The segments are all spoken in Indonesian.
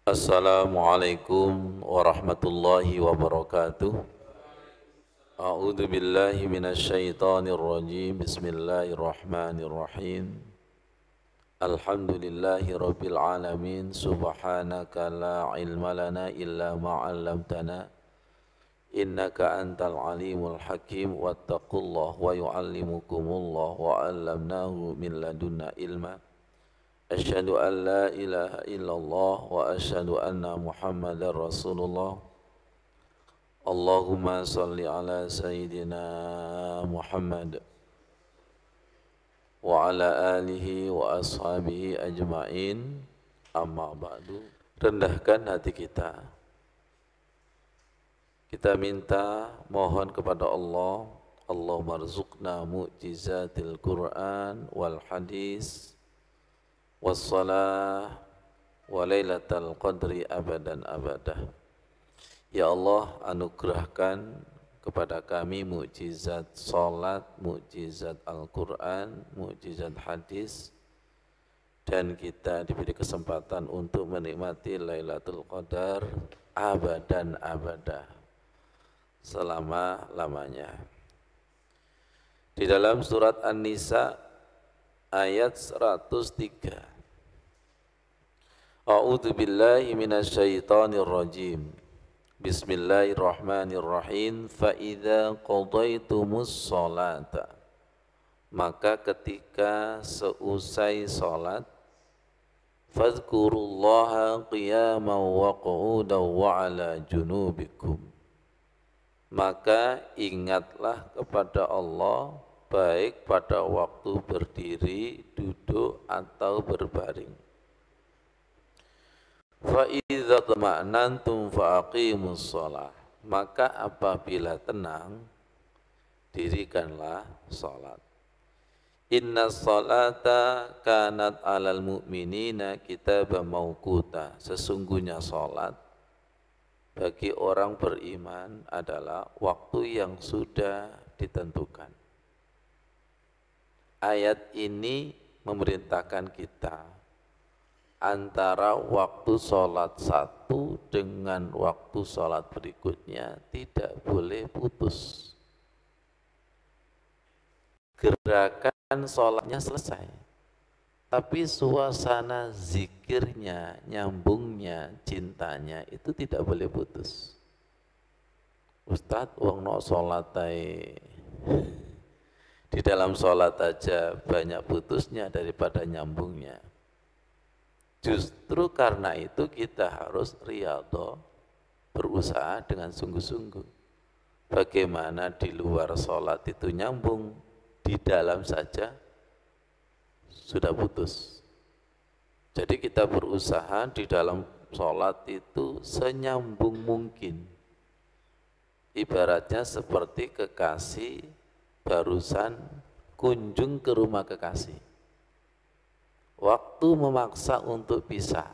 Assalamualaikum warahmatullahi wabarakatuh. A'udzu billahi minasyaitonir rajim. Bismillahirrahmanirrahim. Alhamdulillahi rabbil alamin. Subhanaka la ilma lana illa ma 'allamtana. Innaka antal alimul hakim. Wattaqullaha wa yu'allimukumullah wa 'allamnahu min ladunna ilma. Asyhadu an la ilaha illallah wa asyhadu anna Muhammadar Rasulullah. Allahumma salli ala sayyidina Muhammad wa ala alihi wa ashabihi ajma'in. Amma ba'du. Rendahkan hati kita. Kita minta mohon kepada Allah, Allahumma rzuqna mu'jizatil Qur'an wal hadis wassalah wa lailatal qadri abadan abadah. Ya Allah, anugerahkan kepada kami mukjizat salat, mukjizat Al-Quran, mukjizat hadis, dan kita diberi kesempatan untuk menikmati Lailatul Qadar abadan abadah, selama-lamanya. Di dalam surat An-Nisa ayat 103. A'udzu billahi minasyaitonir rajim. Bismillahirrahmanirrahim. Fa idza qadaitumus sholata, maka ketika seusai salat, fadhkurullaha qiyaman wa qu'udan wa 'ala junubikum, maka ingatlah kepada Allah baik pada waktu berdiri, duduk, atau berbaring. Fa idza tama'nantum faqimus shalah, maka apabila tenang, dirikanlah salat. Inna salata kanat 'alal mu'minina kitaban mauquta, sesungguhnya salat bagi orang beriman adalah waktu yang sudah ditentukan. Ayat ini memerintahkan kita antara waktu sholat satu dengan waktu sholat berikutnya tidak boleh putus. Gerakan sholatnya selesai, tapi suasana zikirnya, nyambungnya, cintanya itu tidak boleh putus. Ustadz, wong no sholat di dalam sholat aja banyak putusnya daripada nyambungnya. Justru karena itu kita harus riyadhah, berusaha dengan sungguh-sungguh. Bagaimana di luar sholat itu nyambung, di dalam saja sudah putus. Jadi kita berusaha di dalam sholat itu senyambung mungkin. Ibaratnya seperti kekasih barusan kunjung ke rumah kekasih. Waktu memaksa untuk pisah,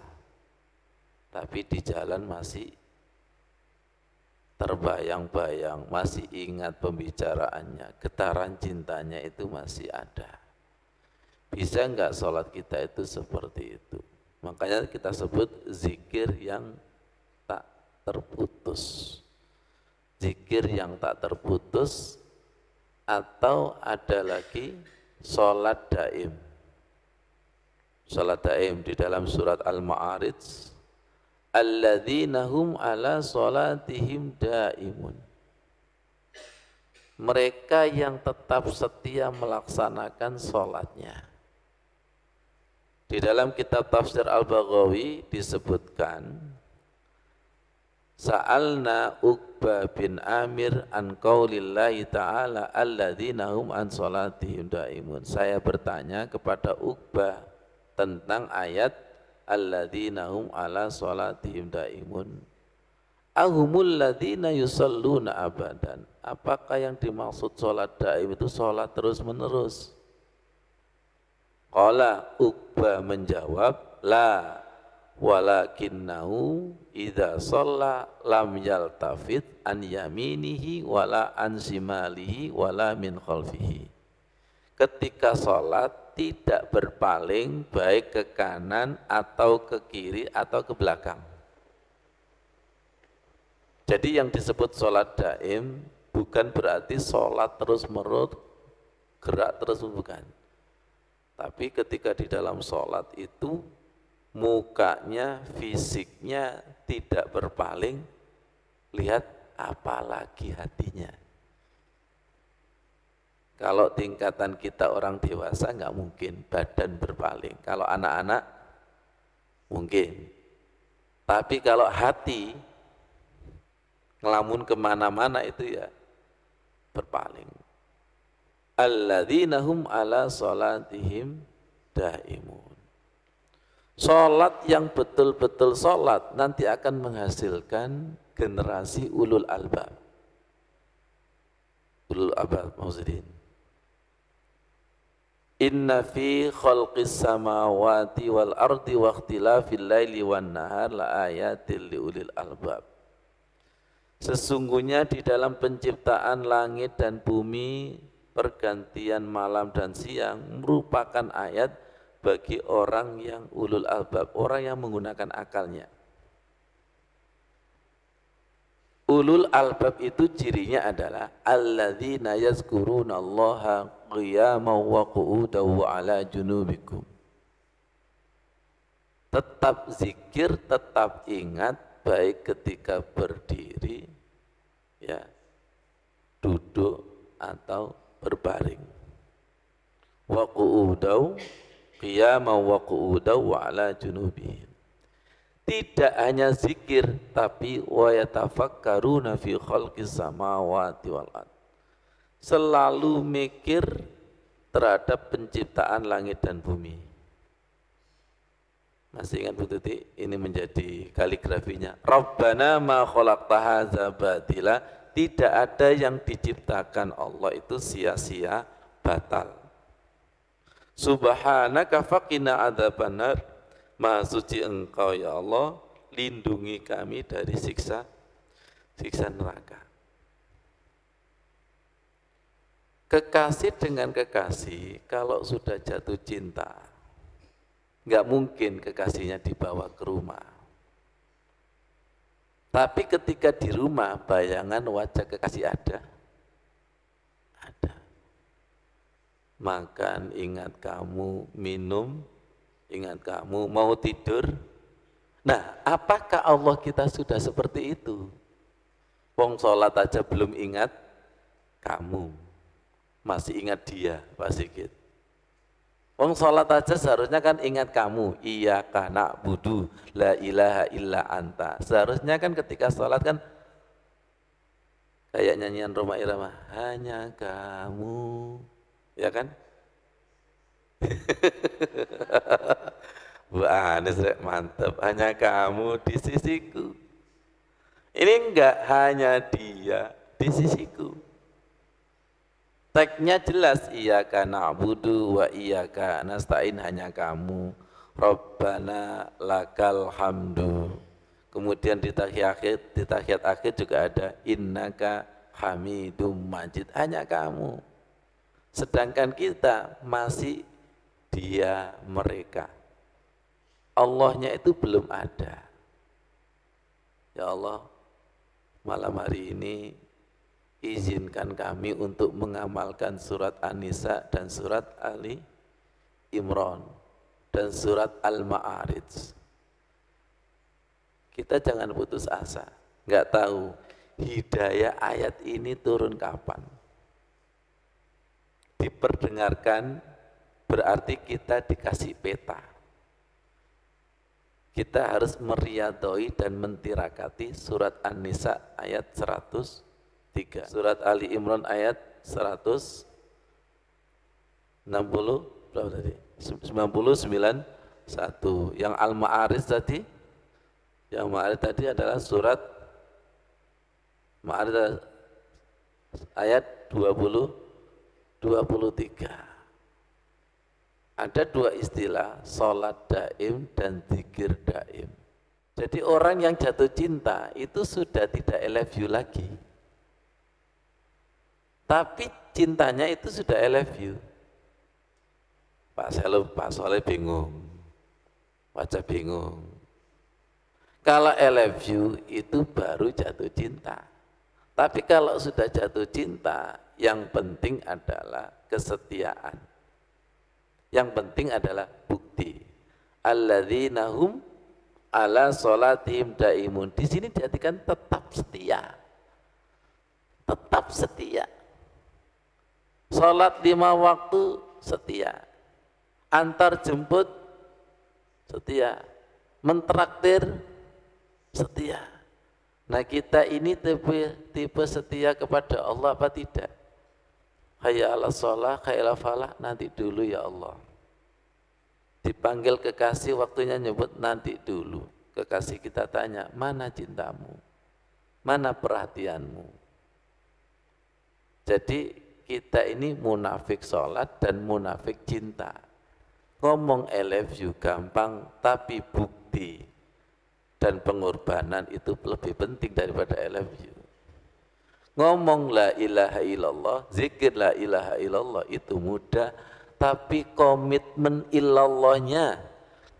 tapi di jalan masih terbayang-bayang, masih ingat pembicaraannya, getaran cintanya itu masih ada. Bisa enggak sholat kita itu seperti itu? Makanya kita sebut zikir yang tak terputus. Zikir yang tak terputus. Atau ada lagi sholat daim. Sholat daim di dalam surat Al-Ma'arij, alladzina hum ala sholatihim daimun, mereka yang tetap setia melaksanakan sholatnya. Di dalam kitab tafsir Al-Baghawi disebutkan, Sa'alna Uqbah bin Amir an qaulillahi ta'ala alladzina hum an sholatihim daimun. Saya bertanya kepada Uqbah tentang ayat alladzina hum ala sholatihim daimun. Ahumul ladzina yusalluna abadan. Apakah yang dimaksud sholat daim itu sholat terus menerus? Qala, Uqbah menjawab, la walakinnahu idza shalla lam yaltafit an yaminihi wala an shimalihi wala min khalfihi. Ketika sholat tidak berpaling baik ke kanan atau ke kiri atau ke belakang. Jadi yang disebut sholat daim bukan berarti sholat terus-menerus, gerak terus, bukan. Tapi ketika di dalam sholat itu mukanya, fisiknya tidak berpaling, lihat apalagi hatinya. Kalau tingkatan kita orang dewasa nggak mungkin badan berpaling. Kalau anak-anak mungkin. Tapi kalau hati ngelamun kemana-mana itu ya berpaling. Alladzina hum ala sholatihim daimun. Sholat yang betul-betul sholat nanti akan menghasilkan generasi ulul albab. Ulul albab maksudin. Inna fi khalqis samawati wal ardi wa ikhtilafil laili wan nahar la ayatil liulil albab. Sesungguhnya di dalam penciptaan langit dan bumi, pergantian malam dan siang merupakan ayat bagi orang yang ulul albab, orang yang menggunakan akalnya. Ulul albab itu cirinya adalah alladzina yazkurunallaha qiyaman wa qu'udan wa ala junubikum. Tetap zikir, tetap ingat baik ketika berdiri, ya, duduk atau berbaring. Wa qu'udan qiyaman wa qu'udan wa ala junubihim. Tidak hanya zikir, tapi wa yatafakkaruna fi khalqis samawati wal ard. Selalu mikir terhadap penciptaan langit dan bumi. Masih ingat Bu Tuti? Ini menjadi kaligrafinya. Rabbana ma khalaqta hadza batila. Tidak ada yang diciptakan Allah itu sia-sia, batal. Subhanaka faqina adzabannar. Maha suci Engkau ya Allah, lindungi kami dari siksa neraka. Kekasih dengan kekasih kalau sudah jatuh cinta, nggak mungkin kekasihnya dibawa ke rumah. Tapi ketika di rumah, bayangan wajah kekasih ada. Makan ingat kamu, minum ingat kamu, mau tidur. Nah, apakah Allah kita sudah seperti itu? Wong sholat aja belum ingat kamu, masih ingat dia, Pak Sigit. Wong sholat aja seharusnya kan ingat kamu, iyyaka na'budu, la ilaha illa anta. Seharusnya kan ketika sholat kan kayak nyanyian Roma Irama, hanya kamu, ya kan? Bu Anis mantap, hanya kamu di sisiku. Ini enggak hanya dia di sisiku. Teksnya jelas, iyyaka na'budu wa iyyaka nasta'in, hanya kamu. Rabbana lakal hamdu. Kemudian di tahiyat akhir juga ada innaka hamidum majid, hanya kamu. Sedangkan kita masih dia, mereka. Allahnya itu belum ada. Ya Allah, malam hari ini izinkan kami untuk mengamalkan surat An-Nisa dan surat Ali Imran dan surat Al-Ma'arij. Kita jangan putus asa. Nggak tahu hidayah ayat ini turun kapan. Diperdengarkan berarti kita dikasih peta. Kita harus meriadoi dan mentirakati surat An-Nisa ayat 103, surat Ali Imran ayat 160, berapa tadi? 99, 1. Yang Al-Ma'arij tadi, yang Ma'arij tadi adalah surat Ma'arij ayat 23. Ada dua istilah, sholat daim dan zikir daim. Jadi orang yang jatuh cinta itu sudah tidak I love you lagi. Tapi cintanya itu sudah I love you. Pak Soleh bingung, wajah bingung. Kalau I love you itu baru jatuh cinta. Tapi kalau sudah jatuh cinta, yang penting adalah kesetiaan. Yang penting adalah bukti. Alladzina hum ala sholatihim daimun. Di sini diartikan tetap setia. Tetap setia. Sholat 5 waktu setia. Antar jemput setia. Mentraktir setia. Nah kita ini tipe setia kepada Allah apa tidak? Hayya ala sholah, hayya ala falah, nanti dulu ya Allah. Dipanggil kekasih waktunya nyebut nanti dulu. Kekasih kita tanya, mana cintamu? Mana perhatianmu? Jadi kita ini munafik sholat dan munafik cinta. Ngomong I love you gampang, tapi bukti dan pengorbanan itu lebih penting daripada I love you. Ngomong la ilaha illallah, zikir la ilaha illallah itu mudah, tapi komitmen illallahnya,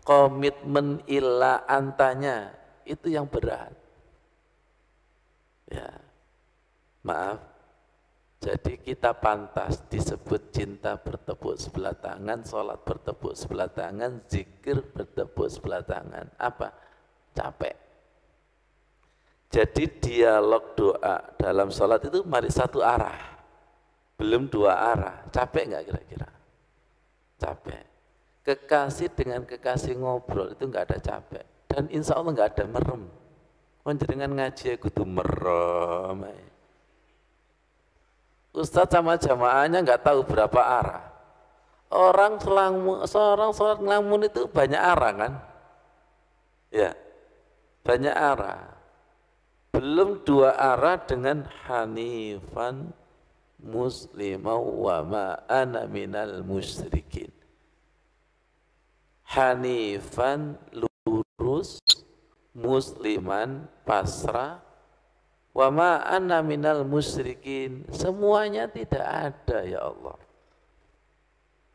komitmen illa antanya itu yang berat. Ya, maaf. Jadi kita pantas disebut cinta bertepuk sebelah tangan, sholat bertepuk sebelah tangan, zikir bertepuk sebelah tangan. Apa? Capek. Jadi dialog doa dalam sholat itu mari satu arah, belum 2 arah. Capek nggak kira-kira? Capek. Kekasih dengan kekasih ngobrol itu nggak ada capek. Dan insya Allah nggak ada merem. Dengan ngaji aku tuh merem. Ustadz sama jamaahnya nggak tahu berapa arah. Seorang sholat ngelamun itu banyak arah kan? Ya, banyak arah. Belum 2 arah dengan hanifan muslimau wa ma ana minal musyrikin. Hanifan lurus, musliman pasrah, wa ma ana minal musyrikin. Semuanya tidak ada ya Allah.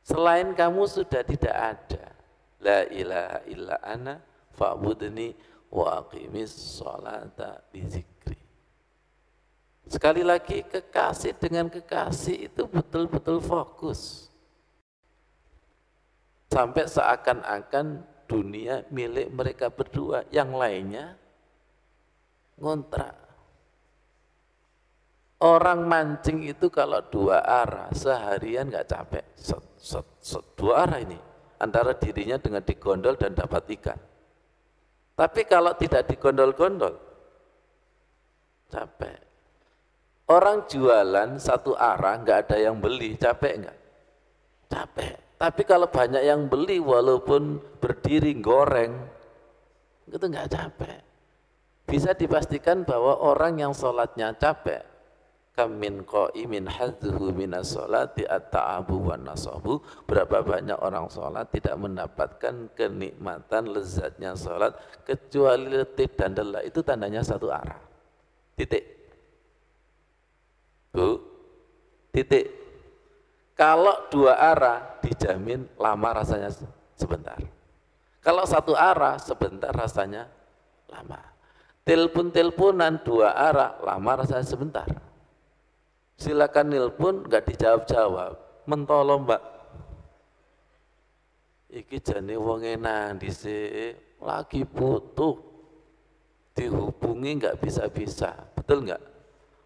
Selain kamu sudah tidak ada. La ilaha illa ana fa'budni wa aqimis sholata li zikri. Sekali lagi kekasih dengan kekasih itu betul-betul fokus. Sampai seakan-akan dunia milik mereka berdua, yang lainnya ngontrak. Orang mancing itu kalau 2 arah seharian nggak capek. 2 arah ini antara dirinya dengan digondol dan dapat ikan. Tapi kalau tidak digondol-gondol, capek. Orang jualan 1 arah, nggak ada yang beli, capek nggak? Capek. Tapi kalau banyak yang beli, walaupun berdiri goreng, itu nggak capek. Bisa dipastikan bahwa orang yang sholatnya capek, kamin qaimin hadzuhu minas sholati at-ta'abu wan nasabu. Berapa banyak orang sholat tidak mendapatkan kenikmatan lezatnya sholat kecuali letih dan lelah. Itu tandanya 1 arah. Titik. Bu, titik. Kalau 2 arah dijamin lama rasanya sebentar. Kalau 1 arah sebentar rasanya lama. Telepon-teleponan 2 arah lama rasanya sebentar. Silakan nelpon nggak dijawab-jawab, mentolo mbak. Iki jane wonge nang dhisik lagi butuh, dihubungi nggak bisa-bisa, betul nggak?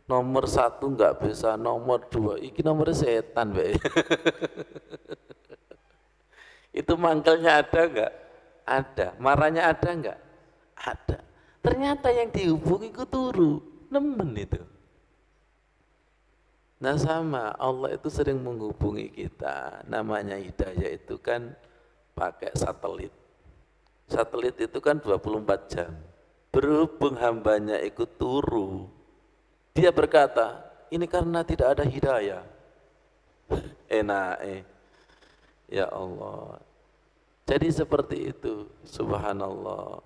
Nomor 1 nggak bisa, nomor 2, iki nomor setan mbak. Itu mangkelnya ada nggak? Ada. Marahnya ada nggak? Ada. Ternyata yang dihubungi ku turu, nemen itu. Nah sama, Allah itu sering menghubungi kita. Namanya hidayah itu kan pakai satelit. Satelit itu kan 24 jam. Berhubung hambanya ikut turu, dia berkata, ini karena tidak ada hidayah. Enak ya Allah. Jadi seperti itu, subhanallah.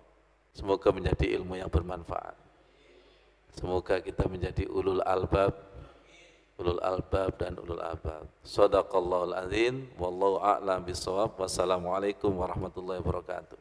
Semoga menjadi ilmu yang bermanfaat. Semoga kita menjadi ulul albab dan ulul albab. Shadaqallahul azim, wallahu a'lam bishawab. Wassalamualaikum warahmatullahi wabarakatuh.